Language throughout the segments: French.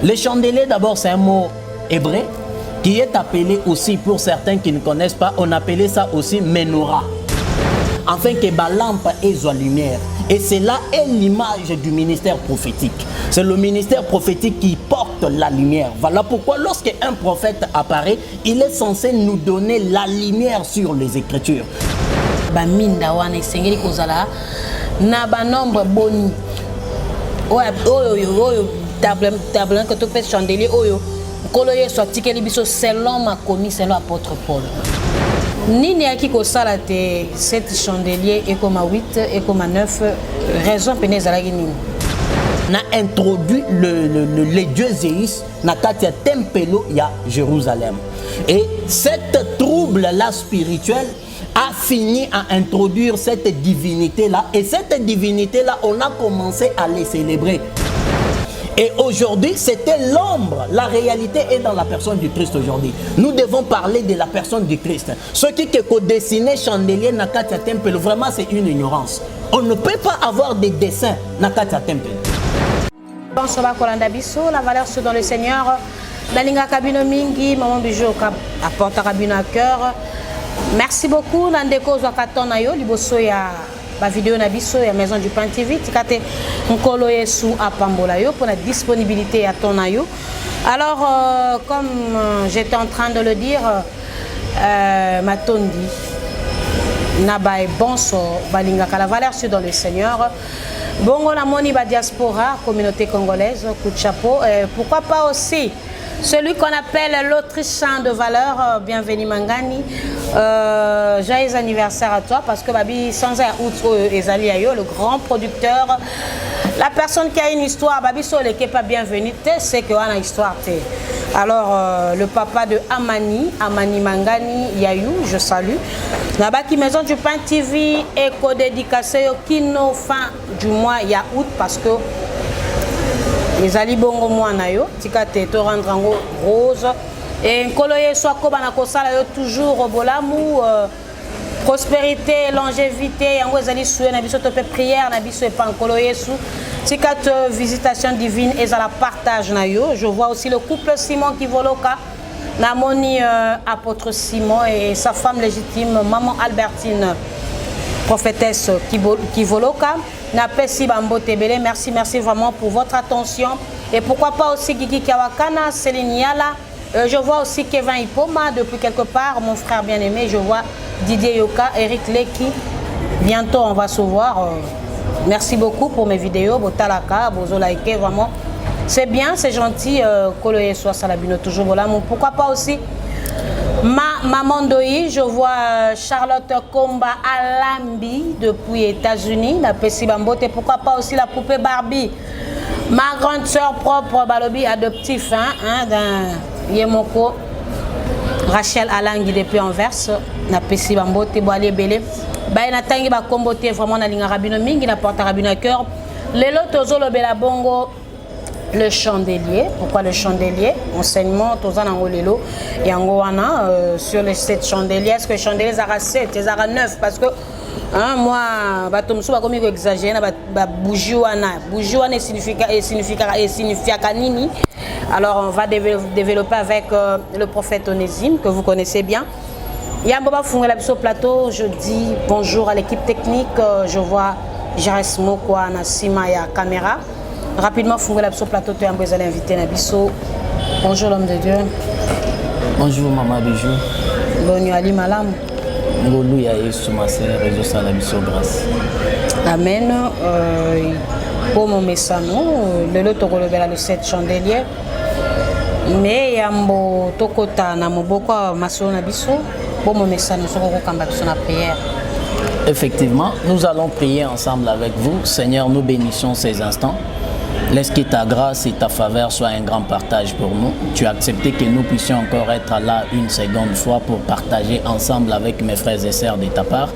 Les chandeliers, d'abord, c'est un mot hébreu qui est appelé aussi, pour certains qui ne connaissent pas, on appelait ça aussi menorah. Afin que la lampe ait la lumière. Et cela est l'image du ministère prophétique. C'est le ministère prophétique qui porte la lumière. Voilà pourquoi lorsque un prophète apparaît, il est censé nous donner la lumière sur les Écritures. Baminda wana esengeli kozala na ba nombre boni. Oyo table que tu fais chandelier oyo. Koloye soit tikeli biso selon ma commis selon apôtre Paul. Nini aki ko sala te 7 chandeliers et comme 8 et comme 9 raison pene zalaki nini. Na introduit les dieux Zéus na katia tempelo ya Jérusalem. Et cette trouble là spirituelle a fini à introduire cette divinité là, et cette divinité là on a commencé à les célébrer. Et aujourd'hui, c'était l'ombre. La réalité est dans la personne du Christ aujourd'hui. Nous devons parler de la personne du Christ. Ce qui est dessiné chandelier Nakatia Temple, vraiment c'est une ignorance. On ne peut pas avoir des dessins Nakatia Temple. Bonsoir Kolanda Bisso, la valeur sur dans le Seigneur. Dalinga Kabino Mingi, Maman Bijou apporte Kabino à cœur. Merci beaucoup Nandeko Zwakatonayo, Liboso ya la vidéo na biso ya Maison du Pain TV tikate nkolo yesu apambola yo pour la disponibilité à ton ayo. Alors comme j'étais en train de le dire matondi nabae bonso balinga la valeur sur dans le Seigneur. Bongo la moni ba diaspora communauté congolaise coup de chapeau, pourquoi pas aussi celui qu'on appelle l'Autrichien de valeur, bienvenue Mangani. Joyeux anniversaire à toi parce que Babi sans un outre Ezali Ayo, le grand producteur, la personne qui a une histoire, Babi Sole qui n'est pas bienvenue, c'est qu'on a une histoire. Alors le papa de Amani Mangani Yayou, je salue. Là-bas qui Maison du Pain TV et co-dédicacé qui nous fin du mois il y a août parce que les ali bongo mwana yo tikate to rendre en rose et nkoloye soit ko bana kosala yo toujours bolamu prospérité longévité yango ezali soué na biso to pe prière na biso e pa nkoloye su tikate visitation divine et à la partage na yo. Je vois aussi le couple Simon Kivoloka na moni apôtre Simon et sa femme légitime maman Albertine prophétesse Kivoloka. Merci vraiment pour votre attention. Et pourquoi pas aussi Gigi Kawakana, Céline Yala. Je vois aussi Kevin Ipoma depuis quelque part, mon frère bien-aimé. Je vois Didier Yoka, Eric Leki. Bientôt on va se voir. Merci beaucoup pour mes vidéos. Botalaka, Bozo like, vraiment. C'est bien, c'est gentil. Koloye soit Salabino toujours voilà. Pourquoi pas aussi Maman Doi, je vois Charlotte Komba Alambi depuis États-Unis, la Pessi Bambote, pourquoi pas aussi la poupée Barbie, ma grande soeur propre Balobi adoptif d'un Yemoko, Rachel Alangi depuis Anvers, la Pessi Bambote, Boalé Belé, Baina Tangi Bakombote, vraiment na linga Rabino Mingi, la porte Rabino à cœur, les lotos le Bela Bongo. Le chandelier, pourquoi le chandelier? Enseignement, tous en angolelo et angoana sur les 7 chandeliers. Est-ce que les chandeliers sont 7, ils sont 9? Parce que moi, je comme exagéré, bougie signifie kanini. Alors on va développer avec le prophète Onésime que vous connaissez bien. Yamboba Fungela Biso Plateau, je dis bonjour à l'équipe technique. Je vois Jares Mokwa Nasima ya caméra. Rapidement, Fungela Biso Plateau, tu es invité Nabiso. Bonjour l'homme de Dieu. Bonjour Maman Bijou. Bonjour Ali Malam. Ngolu ya Yesu Maser, réseau Salabiso grâce. Amen. Pour mon message, le lot de le 7 chandeliers. Mais yambo tokota na moboko maso na biso. Pour mon message, nous serons au la prière. Effectivement, nous allons prier ensemble avec vous. Seigneur, nous bénissons ces instants. Laisse que ta grâce et ta faveur soient un grand partage pour nous. Tu as accepté que nous puissions encore être là une seconde fois pour partager ensemble avec mes frères et sœurs de ta part.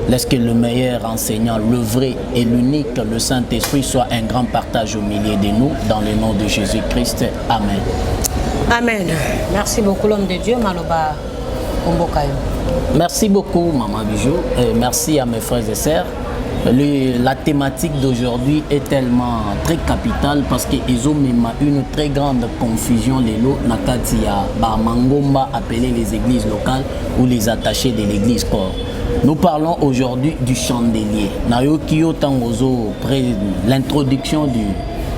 Laisse que le meilleur enseignant, le vrai et l'unique, le Saint-Esprit, soit un grand partage au milieu de nous. Dans le nom de Jésus-Christ. Amen. Amen. Merci beaucoup l'homme de Dieu, Maloba Ombokayo. Merci beaucoup Maman Bijou. Et merci à mes frères et sœurs La thématique d'aujourd'hui est tellement très capitale parce qu'ils ont même une très grande confusion les lots Nakatia Mangomba appelé les églises locales ou les attachés de l'église corps. Nous parlons aujourd'hui du chandelier. Nayokiyo Tangozo, l'introduction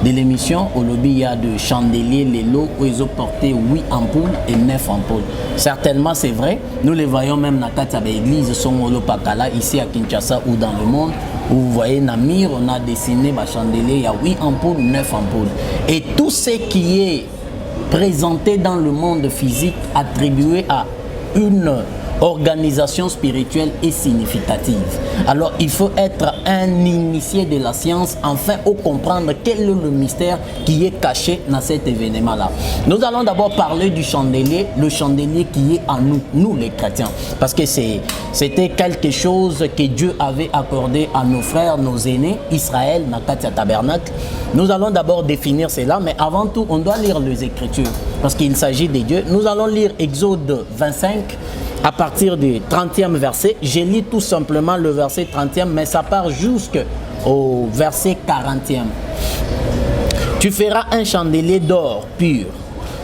de l'émission, au lobby il y a de chandeliers, les lots où ils ont porté 8 ampoules et 9 ampoules. Certainement c'est vrai, nous les voyons même dans l'église Songolo Pakala, ici à Kinshasa ou dans le monde, où vous voyez Namir, on a dessiné ma chandelier, il y a 8 ampoules, 9 ampoules. Et tout ce qui est présenté dans le monde physique attribué à une organisation spirituelle est significative. Alors il faut être un initié de la science afin de comprendre quel est le mystère qui est caché dans cet événement-là. Nous allons d'abord parler du chandelier, le chandelier qui est en nous, nous les chrétiens. Parce que c'était quelque chose que Dieu avait accordé à nos frères, nos aînés, Israël, Nakatia Tabernacle. Nous allons d'abord définir cela, mais avant tout, on doit lire les Écritures. Parce qu'il s'agit de Dieu. Nous allons lire Exode 25, à partir du 30e verset. Je lis tout simplement le verset 30e, mais ça part jusqu'au verset 40e. Tu feras un chandelier d'or pur.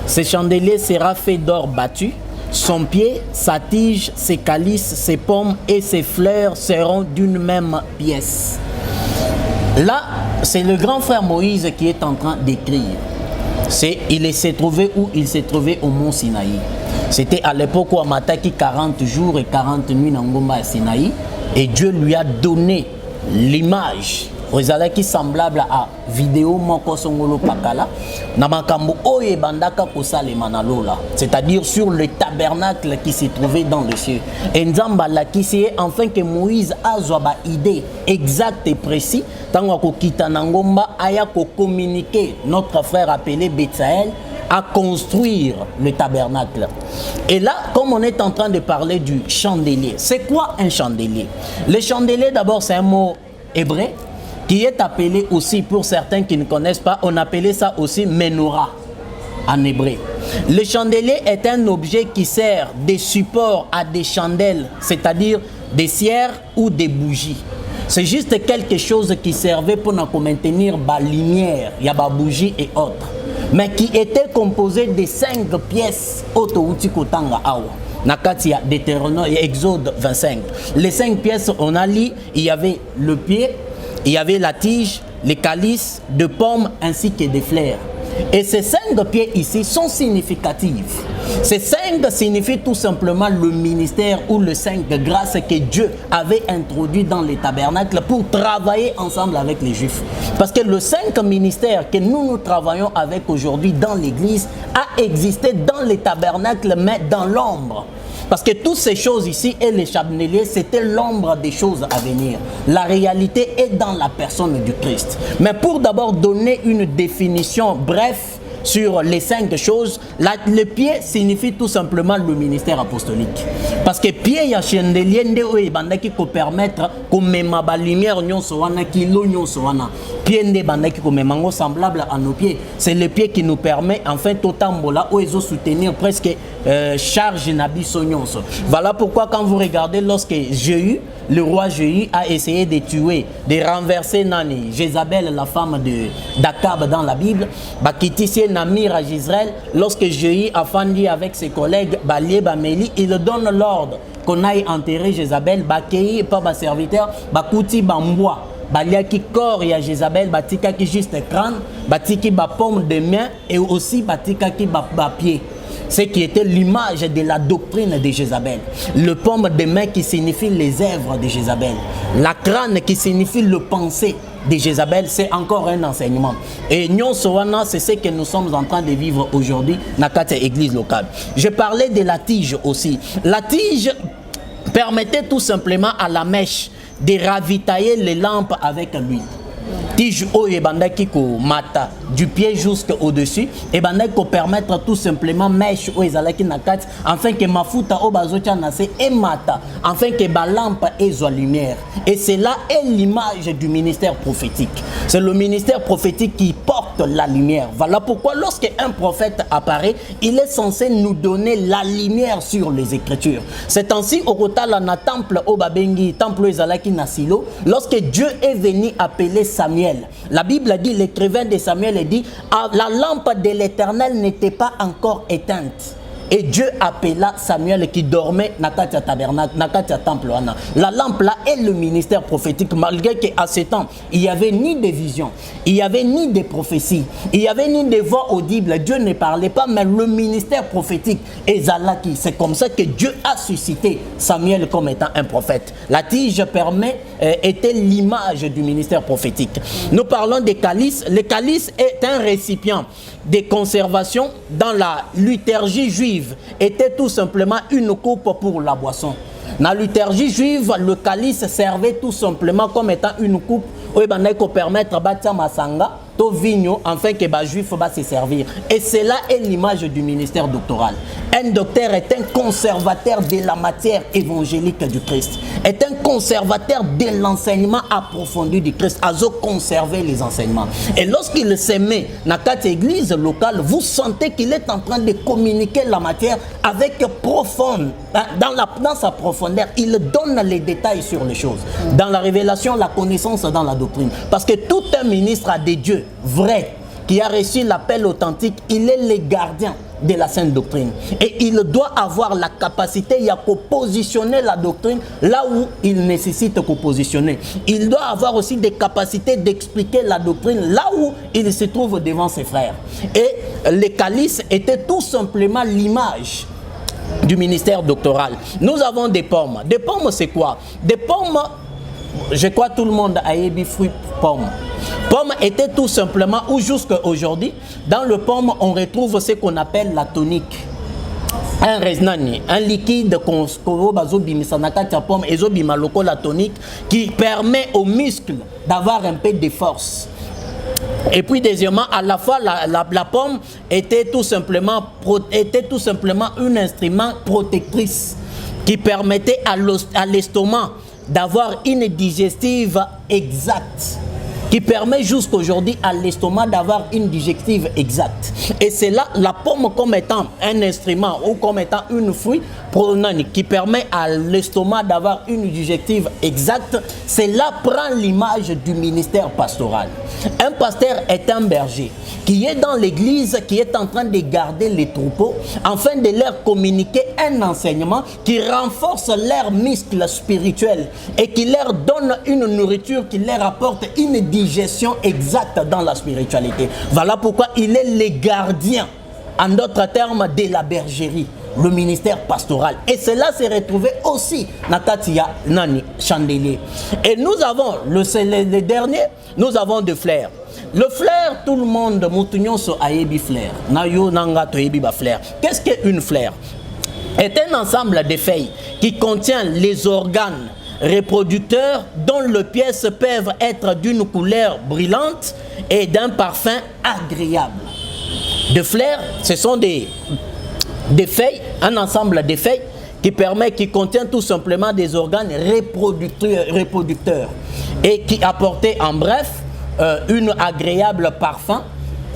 Ce chandelier sera fait d'or battu. Son pied, sa tige, ses calices, ses pommes et ses fleurs seront d'une même pièce. Là, c'est le grand frère Moïse qui est en train d'écrire. Il s'est trouvé où? Il s'est trouvé au mont Sinaï. C'était à l'époque où Amataki 40 jours et 40 nuits dans Ngomba et Sinaï. Et Dieu lui a donné l'image qui semblable à vidéo Moko Songolo Pakala. Namakambo Oye Bandaka Kosale Manalola. C'est-à-dire sur le tabernacle qui s'est trouvé dans le ciel. Et Nzambala qui s'est enfin que Moïse a une idée exacte et précise. Tant qu'on quitte Ngomba, aya ko communiquer notre frère appelé Betsaël à construire le tabernacle. Et là, comme on est en train de parler du chandelier, c'est quoi un chandelier? Le chandelier, d'abord, c'est un mot hébreu qui est appelé aussi, pour certains qui ne connaissent pas, on appelait ça aussi menorah en hébreu. Le chandelier est un objet qui sert de support à des chandelles, c'est-à-dire des cierres ou des bougies. C'est juste quelque chose qui servait pour nous maintenir la lumière, il y a des bougies et autres, mais qui était composé de 5 pièces auto-utikotanga awa. Nakatia Deutéronome et Exode 25. Les 5 pièces, on a lu, il y avait le pied, il y avait la tige, les calices de pommes ainsi que des fleurs. Et ces 5 pieds ici sont significatifs. Ces 5 signifient tout simplement le ministère ou le 5 grâces que Dieu avait introduit dans les tabernacles pour travailler ensemble avec les Juifs. Parce que le 5 ministère que nous travaillons avec aujourd'hui dans l'église a existé dans les tabernacles mais dans l'ombre. Parce que toutes ces choses ici et les chandeliers, c'était l'ombre des choses à venir. La réalité est dans la personne du Christ. Mais pour d'abord donner une définition bref sur les 5 choses, le pied signifie tout simplement le ministère apostolique. Parce que pied ya chandelier nde bandaki ko permettre ko mema ba lumière nyonso wana kilo nyonso wana. Pied nde bandaki ko memango semblable à nos pieds. C'est le pied qui nous permet enfin totambola ou ezo soutenir presque charge nabiso nyonso. Voilà pourquoi quand vous regardez lorsque Jéhu, le roi Jéhu a essayé de tuer, de renverser Nani, Jézabel, la femme d'Akab dans la Bible, Bakitisie Namir à Israël, lorsque Jéhu a fandi avec ses collègues, Balié Bameli, il donne l'ordre qu'on aille enterrer Jézabel, Bakei, pas ma serviteur, Bakouti Bambois. Baliaki corps ya Jézabel, Batika qui juste crâne, Batiki ba paume de main et aussi Batika qui ba pied. Ce qui était l'image de la doctrine de Jézabel. Le paume de main qui signifie les œuvres de Jézabel. La crâne qui signifie le pensée de Jézabel, c'est encore un enseignement. Et Nyon Sowana, c'est ce que nous sommes en train de vivre aujourd'hui dans notre église locale. Je parlais de la tige aussi. La tige permettait tout simplement à la mèche de ravitailler les lampes avec l'huile. Tige oye bandaki ko mata du pied jusqu'au-dessus, et ben qu'on permettre tout simplement mèche ou ezalaki nakati, afin que mafuta o bazocha nase et mata, afin que ba lampe et soit lumière. Et c'est là est l'image du ministère prophétique. C'est le ministère prophétique qui porte la lumière. Voilà pourquoi lorsque un prophète apparaît, il est censé nous donner la lumière sur les Écritures. C'est ainsi au Kotala na temple au Babengi, temple ezalaki na Silo, lorsque Dieu est venu appeler Samuel. La Bible dit, l'écrivain de Samuel dit, la lampe de l'Éternel n'était pas encore éteinte. Et Dieu appela Samuel qui dormait dans le tabernacle, dans le temple. La lampe là est le ministère prophétique, malgré qu'à ce temps, il n'y avait ni de visions, il n'y avait ni de prophéties, il n'y avait ni de voix audibles. Dieu ne parlait pas, mais le ministère prophétique est Zalaki. C'est comme ça que Dieu a suscité Samuel comme étant un prophète. La tige était l'image du ministère prophétique. Nous parlons des calices. Le calice est un récipient de conservation dans la liturgie juive, était tout simplement une coupe pour la boisson. Dans la liturgie juive, le calice servait tout simplement comme étant une coupe où il permettre de masanga to vigno afin que les juifs va se servir. Et cela est l'image du ministère doctoral. Un docteur est un conservateur de la matière évangélique du Christ, est un conservateur de l'enseignement approfondi du Christ, à conserver les enseignements. Et lorsqu'il se met dans cette église locale, vous sentez qu'il est en train de communiquer la matière avec profonde, dans sa profondeur. Il donne les détails sur les choses. Dans la révélation, la connaissance dans la doctrine. Parce que tout un ministre a des dieux vrai, qui a reçu l'appel authentique, il est le gardien de la sainte doctrine. Et il doit avoir la capacité de positionner la doctrine là où il nécessite de positionner. Il doit avoir aussi des capacités d'expliquer la doctrine là où il se trouve devant ses frères. Et les calices étaient tout simplement l'image du ministère doctoral. Nous avons des pommes. Des pommes, c'est quoi? Des pommes, je crois que tout le monde a ébi fruit pomme. Pomme était tout simplement, ou jusqu'à aujourd'hui, dans le pomme, on retrouve ce qu'on appelle la tonique. Un liquide la tonique qui permet aux muscles d'avoir un peu de force. Et puis deuxièmement, à la fois la pomme était tout simplement un instrument protectrice qui permettait à l'estomac d'avoir une digestive exacte, qui permet jusqu'aujourd'hui à l'estomac d'avoir une digestive exacte. Et c'est là la pomme comme étant un instrument ou comme étant une fruit qui permet à l'estomac d'avoir une digestive exacte. C'est là prend l'image du ministère pastoral. Un pasteur est un berger qui est dans l'église, qui est en train de garder les troupeaux afin de leur communiquer un enseignement qui renforce leurs muscles spirituels et qui leur donne une nourriture qui leur apporte une digestion exacte dans la spiritualité. Voilà pourquoi il est le gardien, en d'autres termes, de la bergerie, le ministère pastoral. Et cela s'est retrouvé aussi dans Katia Nani Chandelier. Et nous avons, le dernier, nous avons des fleurs. Le flair, tout le monde, moutounion so ayebi flair. Nayo nanga to yebi ba flair. Qu'est-ce qu'une flair? Est un ensemble de feuilles qui contient les organes reproducteurs dont les pièces peuvent être d'une couleur brillante et d'un parfum agréable. De fleurs, ce sont des feuilles, un ensemble de feuilles qui contient tout simplement des organes reproducteurs et qui apportent en bref une agréable parfum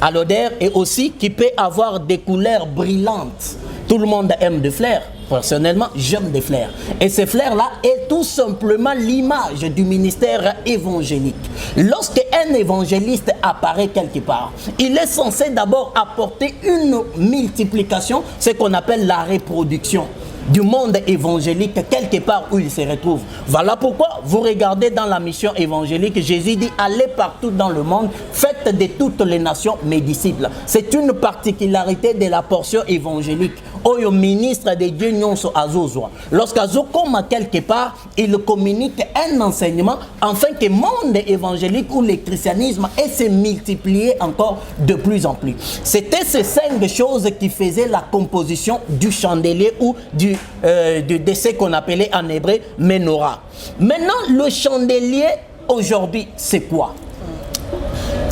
à l'odeur et aussi qui peut avoir des couleurs brillantes. Tout le monde aime des fleurs. Personnellement, j'aime des fleurs. Et ces fleurs-là est tout simplement l'image du ministère évangélique. Lorsqu'un évangéliste apparaît quelque part, il est censé d'abord apporter une multiplication, ce qu'on appelle la reproduction du monde évangélique quelque part où il se retrouve. Voilà pourquoi vous regardez dans la mission évangélique, Jésus dit allez partout dans le monde, faites de toutes les nations mes disciples. C'est une particularité de la portion évangélique. Au ministre de Dieu nyonso azozwa. Lorsqu'azo comme quelque part, il communique un enseignement afin que le monde évangélique ou le christianisme ait se multiplier encore de plus en plus. C'était ces 5 choses qui faisaient la composition du chandelier ou de ce qu'on appelait en hébreu menorah. Maintenant, le chandelier aujourd'hui, c'est quoi?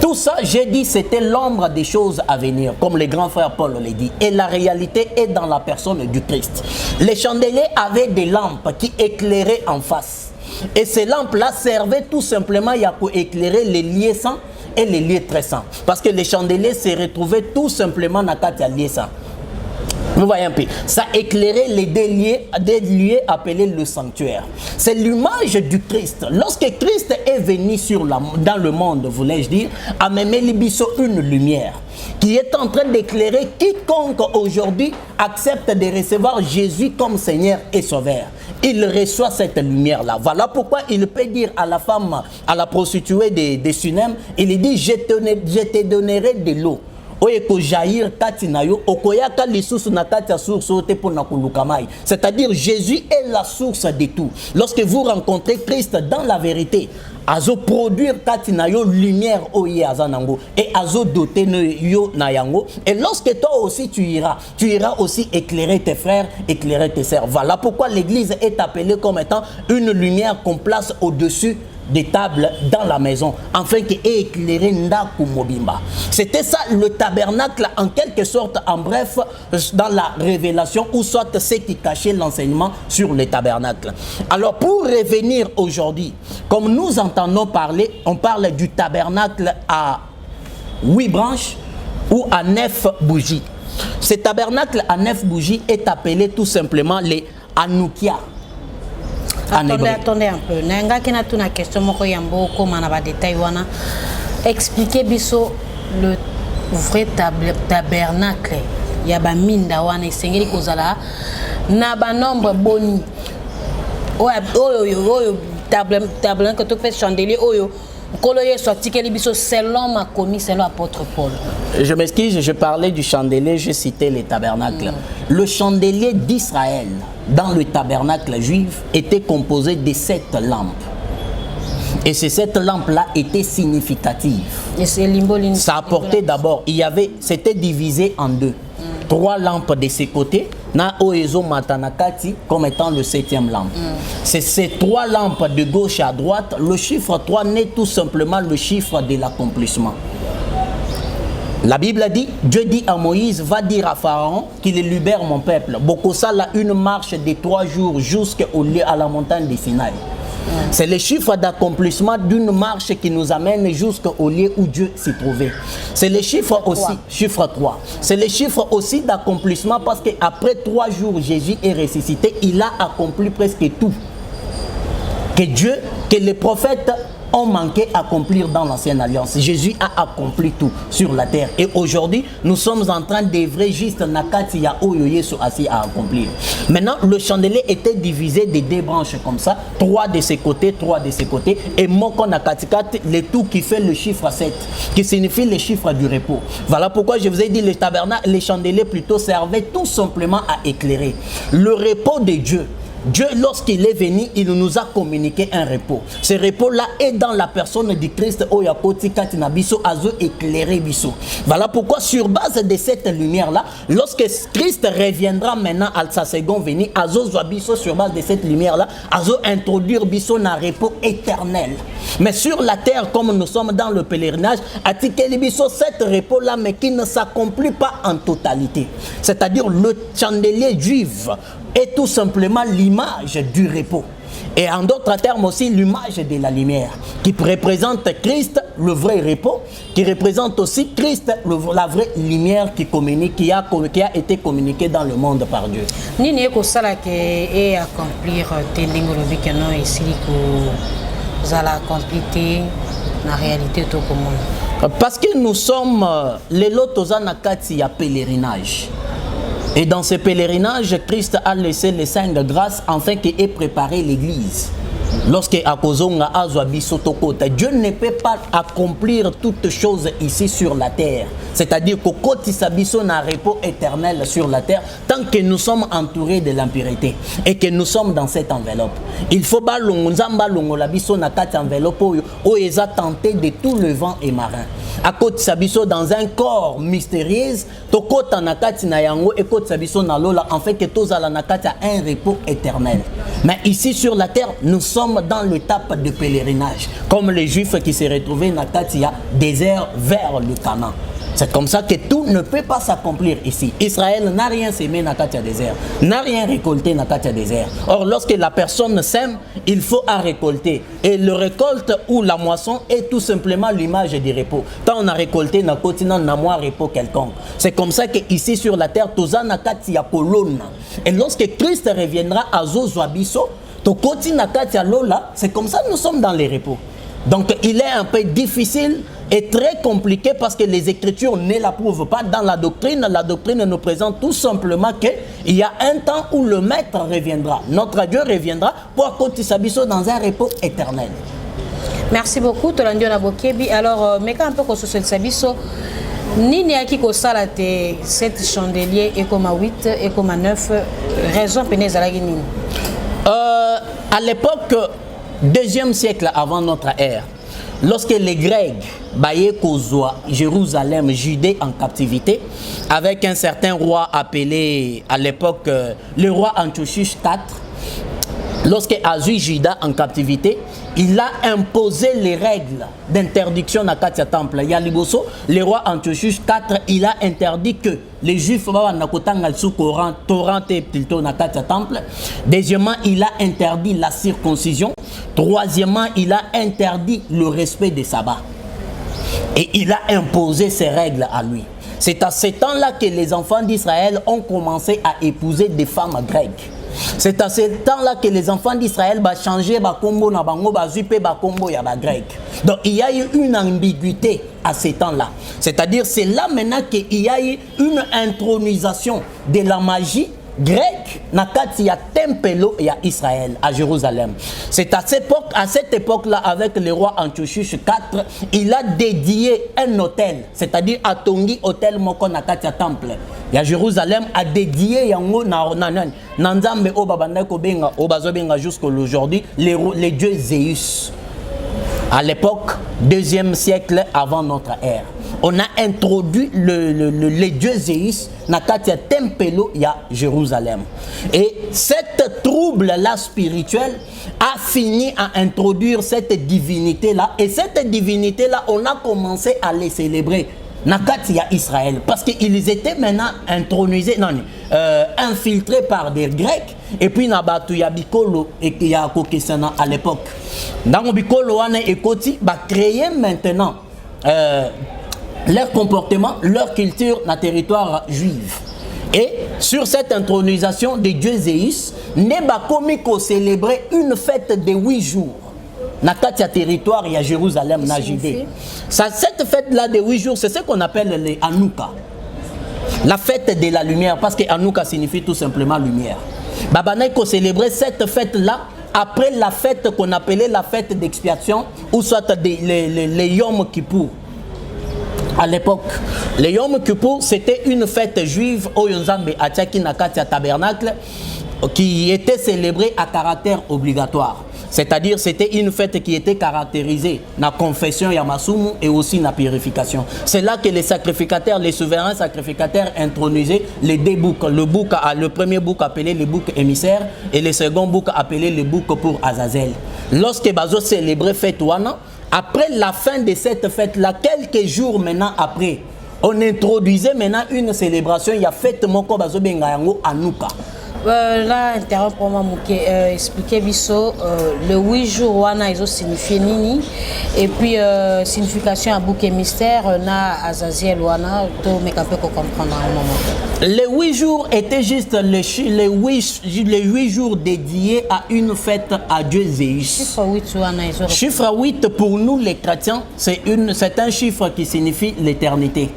Tout ça, j'ai dit, c'était l'ombre des choses à venir, comme le grand frère Paul l'a dit. Et la réalité est dans la personne du Christ. Les chandeliers avaient des lampes qui éclairaient en face. Et ces lampes-là servaient tout simplement pour éclairer les lieux saints et les lieux très saints. Parce que les chandeliers se retrouvaient tout simplement dans les lieux saints. Vous voyez un peu, ça éclairait les des lieux appelés le sanctuaire. C'est l'image du Christ. Lorsque Christ est venu dans le monde, voulais-je dire, a même une lumière qui est en train d'éclairer quiconque aujourd'hui accepte de recevoir Jésus comme Seigneur et Sauveur. Il reçoit cette lumière-là. Voilà pourquoi il peut dire à la femme, à la prostituée de Sunem, il dit, je te donnerai de l'eau. C'est-à-dire Jésus est la source de tout. Lorsque vous rencontrez Christ dans la vérité, azo produire katinayo lumière oye azanango et azo doter yo nayango, et lorsque toi aussi tu iras aussi éclairer tes frères, éclairer tes sœurs. Voilà pourquoi l'église est appelée comme étant une lumière qu'on place au-dessus des tables dans la maison, afin qu'éclairer Ndaku Mobimba. C'était ça le tabernacle, en quelque sorte, en bref, dans la révélation, ou soit ce qui cachait l'enseignement sur le tabernacle. Alors, pour revenir aujourd'hui, comme nous entendons parler, on parle du tabernacle à 8 branches ou à 9 bougies. Ce tabernacle à 9 bougies est appelé tout simplement les Anoukia. Attendez un peu. Nenga kina tuna question moko yambo ko manaba détail wana. Expliquez biso le vrai tabernacle. Ya ba minda wana esengeli kozala na ba nombre boni. Oyo tabernacle to fait chandelier oyo. Selon ma commis, selon l'apôtre Paul. Je m'excuse, je parlais du chandelier, je citais les tabernacles. Le chandelier d'Israël, dans le tabernacle juif, était composé de 7 lampes. Et ces 7 lampes-là étaient significatives. Ça apportait d'abord, c'était divisé en 2. 3 lampes de ces côtés, na oezo matanakati comme étant le 7e lampe. C'est ces 3 lampes de gauche à droite. Le chiffre 3 n'est tout simplement le chiffre de l'accomplissement. La Bible a dit, Dieu dit à Moïse, va dire à Pharaon qu'il libère mon peuple. Bokosa a une marche de 3 jours jusqu'à la montagne de Sinaï. C'est le chiffre d'accomplissement d'une marche qui nous amène jusqu'au lieu où Dieu s'y trouvait. C'est le chiffre aussi, chiffre 3. C'est le chiffre aussi d'accomplissement parce qu'après 3 jours, Jésus est ressuscité. Il a accompli presque tout. Que les prophètes ont manqué accomplir dans l'ancienne alliance. Jésus a accompli tout sur la terre. Et aujourd'hui, nous sommes en train d'œuvrer juste Nakati ya Oyo Yesu assis à accomplir. Maintenant, le chandelier était divisé de 2 branches comme ça, 3 de ces côtés, 3 de ces côtés, et Moko Nakatikat, le tout qui fait le chiffre 7, qui signifie le chiffre du repos. Voilà pourquoi je vous ai dit les tabernacles, les chandeliers plutôt servaient tout simplement à éclairer le repos de Dieu. Dieu, lorsqu'il est venu, il nous a communiqué un repos. Ce repos-là est dans la personne du Christ. Voilà pourquoi, sur base de cette lumière-là, lorsque Christ reviendra maintenant à sa seconde venue, sur base de cette lumière-là, introduire biso un repos éternel. Mais sur la terre, comme nous sommes dans le pèlerinage, cet repos-là, mais qui ne s'accomplit pas en totalité. C'est-à-dire le chandelier juif est tout simplement l'image du repos. Et en d'autres termes aussi, l'image de la lumière, qui représente Christ, le vrai repos, qui représente aussi Christ, la vraie lumière qui communique, qui a été communiquée dans le monde par Dieu. Nini ko sala ke et accomplir tendingo le bikeno et siliko zala accomplir la réalité tout comme. Parce que nous sommes les lotosa nakati ya pèlerinage. Et dans ce pèlerinage, Christ a laissé les 5 grâces afin qu'il ait préparé l'église. Lorsque Akozonga Azwabi Sotokota, Dieu ne peut pas accomplir toutes choses ici sur la terre. C'est-à-dire qu'au Kotisabiso n'a repos éternel sur la terre tant que nous sommes entourés de l'impureté et que nous sommes dans cette enveloppe. Il faut pas l'ongolabiso na kat enveloppe où ils ont tenté de tout le vent et marin. À Kotisabiso dans un corps mystérieux, Tokota nakati na yango et Kotisabiso na lola en fait que tous ala nakati a un repos éternel. Mais ici sur la terre, nous sommes sommes dans l'étape de pèlerinage, comme les Juifs qui se retrouvaient dans le désert vers le Canaan. C'est comme ça que tout ne peut pas s'accomplir ici. Israël n'a rien sémé dans le désert, n'a rien récolté dans le désert. Or, lorsque la personne sème, il faut en récolter. Et le récolte ou la moisson est tout simplement l'image du repos. Quand on a récolté dans le continent, on a moins repos quelconque. C'est comme ça qu'ici sur la terre, tout ça n'a pas colonne. Et lorsque Christ reviendra à Zozoabiso, tout continent n'a Lola, c'est comme ça que nous sommes dans les repos. Donc, il est un peu difficile et très compliqué parce que les Écritures ne l'approuvent pas. Dans la doctrine nous présente tout simplement qu'il y a un temps où le Maître reviendra. Notre Dieu reviendra pour continuer dans un repos éternel. Merci beaucoup, Tolandio Nabokebi. Alors, mais quand un peu qu'on se soit sabiso, Nini aki ko salate 7 chandeliers et comme 8 et comme 9 raison pénèse à la Guinée. À l'époque 2e siècle avant notre ère, lorsque les Grecs bayaient Jérusalem, Judée en captivité, avec un certain roi appelé à l'époque le roi Antiochus IV, lorsque Azu Juda en captivité, il a imposé les règles d'interdiction dans le temple. Il y a le roi Antiochus IV, il a interdit que les Juifs plutôt dans le temple. Deuxièmement, il a interdit la circoncision. Troisièmement, il a interdit le respect des sabbats. Et il a imposé ses règles à lui. C'est à ce temps-là que les enfants d'Israël ont commencé à épouser des femmes grecques. C'est à ce temps-là que les enfants d'Israël ont changé ba combo na bango ba zupe ba combo ya ba grec. Donc il y a eu une ambiguïté à ce temps-là. C'est-à-dire c'est là maintenant qu'il y a eu une intronisation de la magie grec na kati ya tempelo ya Israël à Jérusalem. C'est à cette époque-là avec le roi Antiochus IV, il a dédié un hôtel, c'est-à-dire à Tongi hôtel moko na kati ya temple. Ya Jérusalem a dédié yango na nzambe o babanda ko benga o bazobenga jusqu'aujourd'hui les dieux Zéus. À l'époque 2e siècle avant notre ère, on a introduit les dieux Zéus na katia tempelo ya Jérusalem. Et cette trouble-là spirituelle a fini à introduire cette divinité-là. Et cette divinité-là, on a commencé à les célébrer na katia Israël. Parce qu'ils étaient maintenant intronisés, infiltrés par des Grecs. Et puis na batu ya bikolo et ya kokesana à l'époque. Dans bikolo wana ekoti ba créer maintenant leur comportement, leur culture dans le territoire juif. Et sur cette intronisation des dieux Zéus, Neba Komiko célébrait une fête de 8 jours. Dans le territoire, il y a Jérusalem, na Judée. Cette fête-là de 8 jours, c'est ce qu'on appelle les Hanouka. La fête de la lumière, parce que Hanouka signifie tout simplement lumière. Babanaïko célébrait cette fête-là après la fête qu'on appelait la fête d'expiation, ou soit les Yom Kippour. À l'époque, le Yom Kippur, c'était une fête juive au Yonzambe Atchaki Nakatia Tabernacle qui était célébrée à caractère obligatoire. C'est-à-dire c'était une fête qui était caractérisée dans la confession Yamasumu et aussi dans la purification. C'est là que les sacrificateurs, les souverains sacrificateurs intronisaient les deux boucs. Le premier bouc appelé le bouc émissaire et le second bouc appelé le bouc pour Azazel. Lorsque Bazo célébrait fête Wana, après la fin de cette fête-là, quelques jours maintenant après, on introduisait maintenant une célébration. Il y a fête Moko Bazo Bengayango Hanouka. Là, interrompre-moi, expliquer biso le 8 jours wana ils ont signifié nini et puis signification à bouquet mystère na Azaziel wana to mais un peu comprendre un moment. Les 8 jours étaient juste les 8 jours dédiés à une fête à Dieu Zéus. Chiffre 8 wana ils ont. Chiffre 8 pour nous les chrétiens, c'est un chiffre qui signifie l'éternité.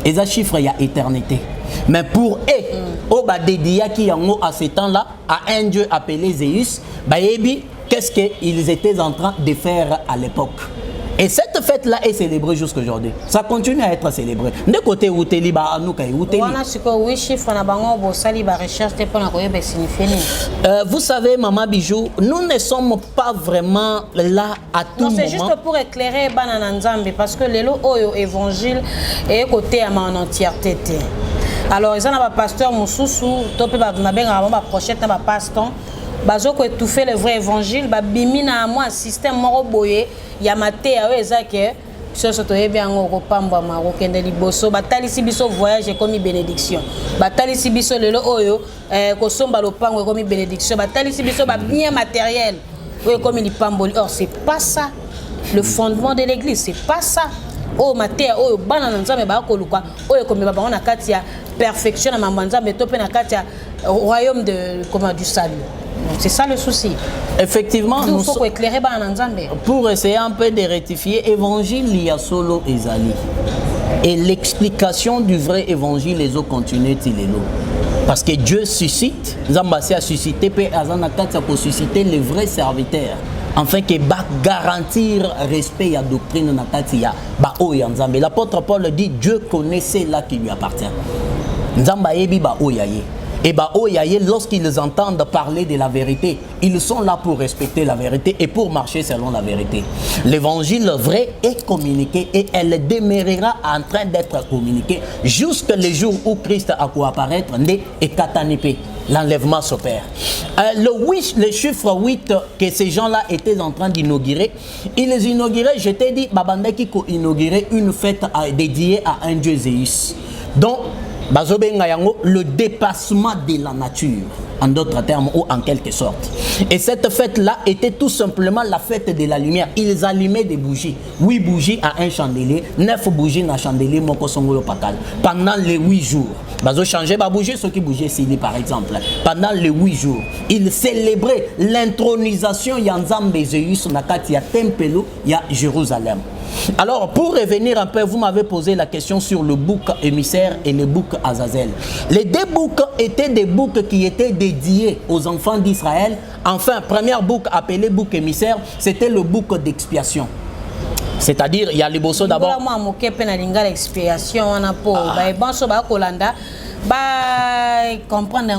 Et ça chiffre il y a éternité. Mais pour eux, Oba dédia qui yango à ce temps-là à un dieu appelé Zéus, baebi qu'est-ce qu'ils étaient en train de faire à l'époque. Et cette fête-là est célébrée jusqu'à aujourd'hui. Ça continue à être célébré. De côté où tu es libre, vous savez, Maman Bijou, nous ne sommes pas vraiment là à tout moment. C'est juste pour éclairer Banananzambe parce que l'évangile est côté à en entièreté. Alors, ils ont un pasteur Moussoussou, topé ma benga ma prochette na pasteur bazo ko étouffer le vrai évangile ba bimina moi système moko boye ya matéa ezake soso toyebi yango kopamba maro kende liboso batalisi biso voyage comme bénédiction batalisi biso lelo oyo kosomba lopango comme bénédiction batalisi biso ba bien matériel oyo comme lipamboli. Or c'est pas ça le fondement de l'église, c'est pas ça. Oh matéa oyo bana nzambe ba koluka oyo comme ba bango na kati ya perfection na manzambe to pe na kati ya royaume de comment du salut. C'est ça le souci. Effectivement, nous faut éclairer pour essayer un peu de rectifier évangile il y a solo ezali. Et l'explication du vrai évangile les autres continuent tilelo. Parce que Dieu suscite, Zambasi a suscité pe azanakati a susciter les vrais serviteurs afin que ba garantir respect à doctrine nakati ya ba oya Nzambe. L'apôtre Paul dit Dieu connaissait là qui lui appartient. Nzamba yebi ba oyaye. Et bah, lorsqu'ils entendent parler de la vérité, ils sont là pour respecter la vérité et pour marcher selon la vérité. L'évangile vrai est communiqué et elle demeurera en train d'être communiquée jusqu'à le jour où Christ a pu apparaître et katanipé. L'enlèvement s'opère. Le chiffre 8 que ces gens-là étaient en train d'inaugurer, ils inauguraient, je t'ai dit, Babandaki ko inaugurer une fête dédiée à un dieu Zéus. Donc, le dépassement de la nature, en d'autres termes ou en quelque sorte. Et cette fête-là était tout simplement la fête de la lumière. Ils allumaient des bougies. 8 bougies à un chandelier, 9 bougies à un chandelier, pendant les 8 jours. Ils changeaient les bougies, ceux qui bougeaient ici, par exemple. Pendant les 8 jours, ils célébraient l'intronisation Yanzambe Zeus Nakatia Tempelo à Jérusalem. Alors, pour revenir un peu, vous m'avez posé la question sur le bouc émissaire et le bouc Azazel. Les deux boucs étaient des boucs qui étaient dédiés aux enfants d'Israël. Enfin, premier bouc appelé bouc émissaire, c'était le bouc d'expiation. C'est-à-dire, il y a les bossos d'abord. Comprendre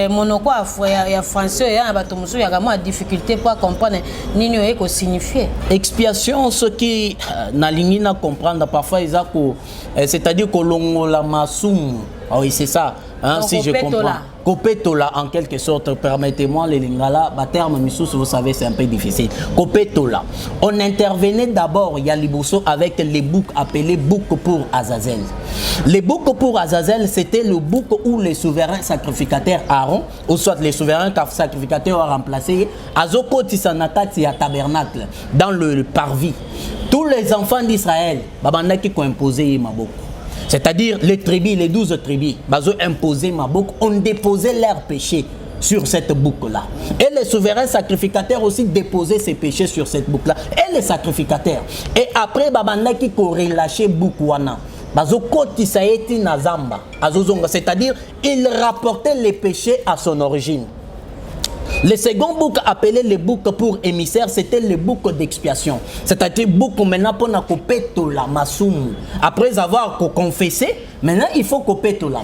monoko ya français ya bato musu ya kama difficulté pour comprendre nini eko signifier expiation ce qui nalingi na comprendre parfois izako c'est-à-dire kolongola masumu. Ah oui, c'est ça. Hein, si je comprends. Kopetola en quelque sorte, permettez-moi les lingala, terme misous, vous savez, c'est un peu difficile. Kopetola. On intervenait d'abord, il y a Liboso avec les boucs appelés boucs pour Azazel. Les boucs pour Azazel, c'était le bouc où les souverains sacrificateurs Aaron, ou soit les souverains sacrificateurs ont remplacé Azoko Tisanakati à tabernacle, dans le parvis. Tous les enfants d'Israël, Babandaki ont imposé Maboko. C'est-à-dire les tribus, les 12 tribus, ils ont imposé Mabok, ont déposé leurs péchés sur cette boucle-là. Et les souverains sacrificateurs aussi déposaient ces péchés sur cette boucle-là. Et les sacrificateurs. Et après, Babandaki ont relâché Boukouana. C'est-à-dire, ils rapportaient les péchés à son origine. Le second bouc appelé le bouc pour émissaire, c'était le bouc d'expiation. C'est-à-dire bouc maintenant pour na kopeto la masumu. Après avoir confessé, maintenant il faut kopeto la.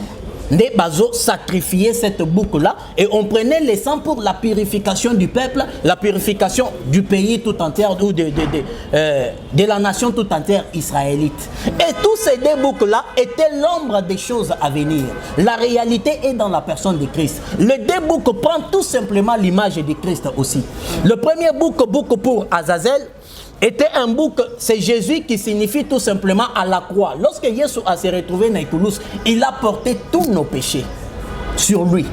Des bazo sacrifier cette boucle là et on prenait le sang pour la purification du peuple, la purification du pays tout entier ou de la nation tout entière israélite. Et tous ces deux boucles là étaient l'ombre des choses à venir. La réalité est dans la personne de Christ. Le deux boucles prend tout simplement l'image de Christ aussi. Le premier bouc pour Azazel était un bouc, c'est Jésus qui signifie tout simplement à la croix. Lorsque Jésus a se retrouvé dans Écoulous, il a porté tous nos péchés sur lui.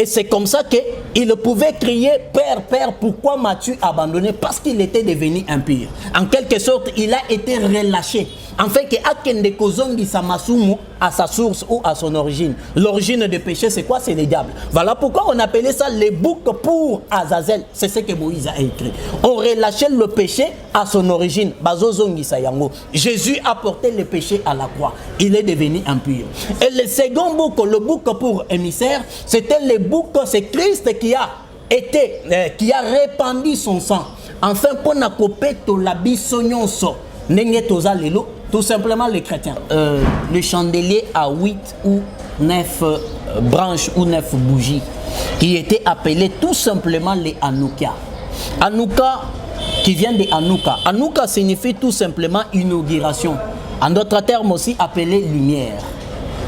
Et c'est comme ça qu'il pouvait crier « Père, Père, pourquoi m'as-tu abandonné ?» Parce qu'il était devenu impur. En quelque sorte, il a été relâché. Afin que Akende Kozongi Samasumu à sa source ou à son origine. L'origine du péché, c'est quoi? C'est le diable. Voilà pourquoi on appelait ça les boucs pour Azazel. C'est ce que Moïse a écrit. On relâchait le péché à son origine. Bazozongi Sayango. Jésus a porté le péché à la croix. Il est devenu impur. Et le second bouc, le bouc pour émissaire, c'était le bouc, c'est Christ qui a répandu son sang. Enfin, pour n'acoper to la bisonyonso. Tout simplement les chrétiens. Le chandelier à 8 ou 9 branches ou 9 bougies qui étaient appelés tout simplement les Hanouka. Hanouka qui vient de Hanouka. Hanouka signifie tout simplement inauguration. En d'autres termes aussi appelé lumière.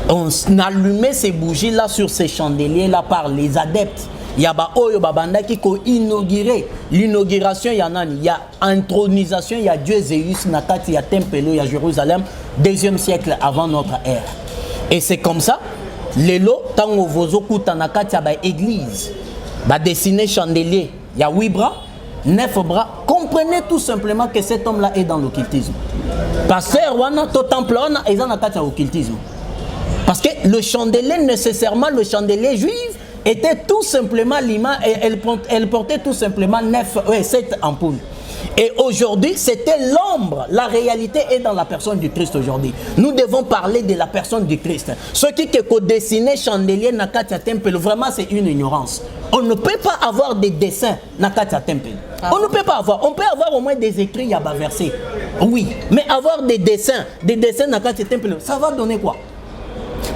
On allumait ces bougies-là sur ces chandeliers-là par les adeptes. Il y a Oyo Babanda qui a inauguré. L'inauguration, il y en a. Il y a intronisation, il y a Dieu Zéus, Nakati, il y a Tempelo, il y a Jérusalem, 2e siècle avant notre ère. Et c'est comme ça, les lots, tant que vous écoutez Nakati, il y a l'église. Bah, dessiner chandelier, il y a 8 bras, 9 bras. Comprenez tout simplement que cet homme-là est dans l'occultisme. Pasteur, wana, to temple, wana, ils ont Nakati à l'occultisme. Parce que le chandelier, nécessairement, le chandelier juif, était tout simplement l'image, elle portait tout simplement 7 ampoules. Et aujourd'hui, c'était l'ombre. La réalité est dans la personne du Christ aujourd'hui. Nous devons parler de la personne du Christ. Ce qui est dessiné chandelier Nakatia Temple, vraiment c'est une ignorance. On ne peut pas avoir des dessins Nakatia Temple. On ne peut pas avoir. On peut avoir au moins des écrits Yaba versés. Oui, mais avoir des dessins Nakatia Temple, ça va donner quoi?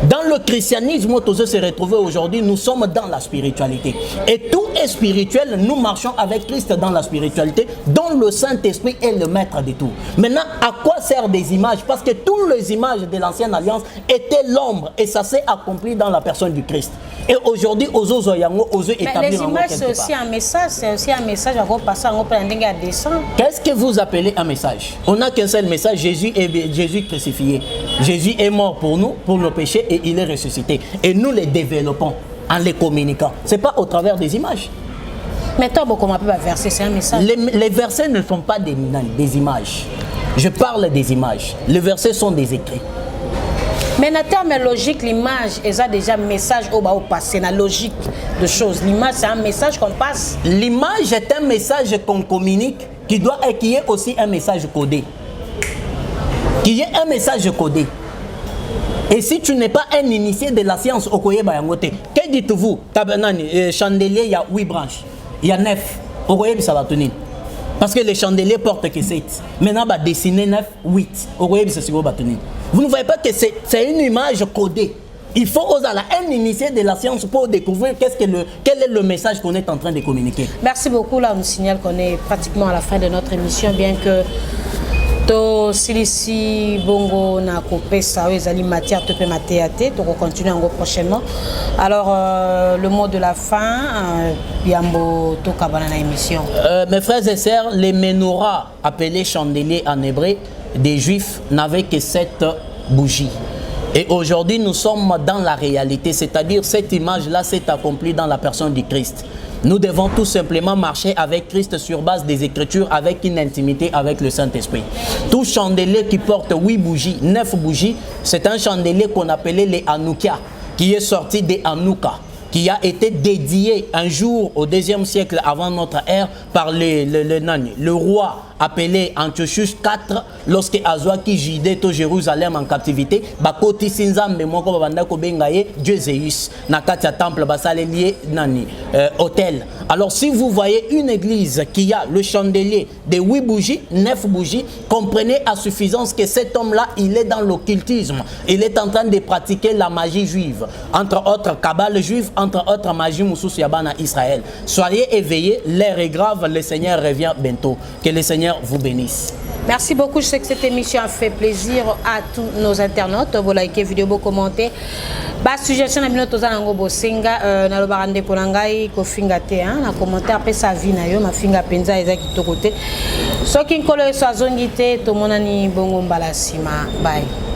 Dans le christianisme, où tous se retrouver aujourd'hui, nous sommes dans la spiritualité. Et tout est spirituel, nous marchons avec Christ dans la spiritualité, dont le Saint-Esprit est le maître de tout. Maintenant, à quoi servent des images? Parce que toutes les images de l'ancienne alliance étaient l'ombre, et ça s'est accompli dans la personne du Christ. Et aujourd'hui, aux établir. Mais les images, c'est aussi un message, à repasser, à reprendre à descendre. Qu'est-ce que vous appelez un message? On n'a qu'un seul message, Jésus crucifié. Jésus est mort pour nous, pour nos péchés, et il est ressuscité. Et nous les développons en les communiquant. Ce n'est pas au travers des images. Mais toi, comment on peut verser, c'est un message. Les versets ne sont pas des images. Je parle des images. Les versets sont des écrits. Mais dans termes logiques, l'image est déjà un message au passé, la logique de choses. L'image, c'est un message qu'on passe. L'image est un message qu'on communique qui est aussi un message codé. Qui est un message codé. Et si tu n'es pas un initié de la science, que dites-vous? Chandelier, il y a 8 branches. Il y a 9. Parce que les chandeliers portent que 7. Maintenant, bah, dessiner 9, 8. Vous ne voyez pas que c'est une image codée. Il faut un initié de la science pour découvrir quel est le message qu'on est en train de communiquer. Merci beaucoup. Là, on nous signale qu'on est pratiquement à la fin de notre émission, bien que Silisi Bongo na kopesa ezali matière te pe matéate to continuer encore prochainement. Alors le mot de la fin biambo to kabana na émission. Mes frères et sœurs, les menorahs appelés chandeliers en hébreu des juifs n'avaient que 7 bougies. Et aujourd'hui nous sommes dans la réalité, c'est-à-dire cette image-là s'est accomplie dans la personne du Christ. Nous devons tout simplement marcher avec Christ sur base des Écritures, avec une intimité avec le Saint-Esprit. Tout chandelier qui porte 8 bougies, 9 bougies, c'est un chandelier qu'on appelait les Hanouka, qui est sorti des Hanouka, qui a été dédié un jour au 2e siècle avant notre ère par le roi appelé Antiochus IV, lorsque Azwaki jidé au Jérusalem en captivité, bakoti sinzambe moko babanda ko bengaye Dieu Zéus na katia temple basale lié nani hôtel. Alors si vous voyez une église qui a le chandelier de 8 bougies, 9 bougies, comprenez à suffisance que cet homme-là, il est dans l'occultisme. Il est en train de pratiquer la magie juive, entre autres cabale juive, entre autres magie moussous yabana Israël. Soyez éveillés, l'heure est grave, le Seigneur revient bientôt. Que le Seigneur vous bénisse. Merci beaucoup. Je sais que cette émission a fait plaisir à tous nos internautes. Vous likez vidéo, vous commentez. Bas suggestion na binoto za nango bosenga na lobarande ko nangai ko finga te na commentaire pe sa vie na yo ma finga penza eza kitoko te. Soki nkolo eso azongi te to monani bongo mbala sima. Bye.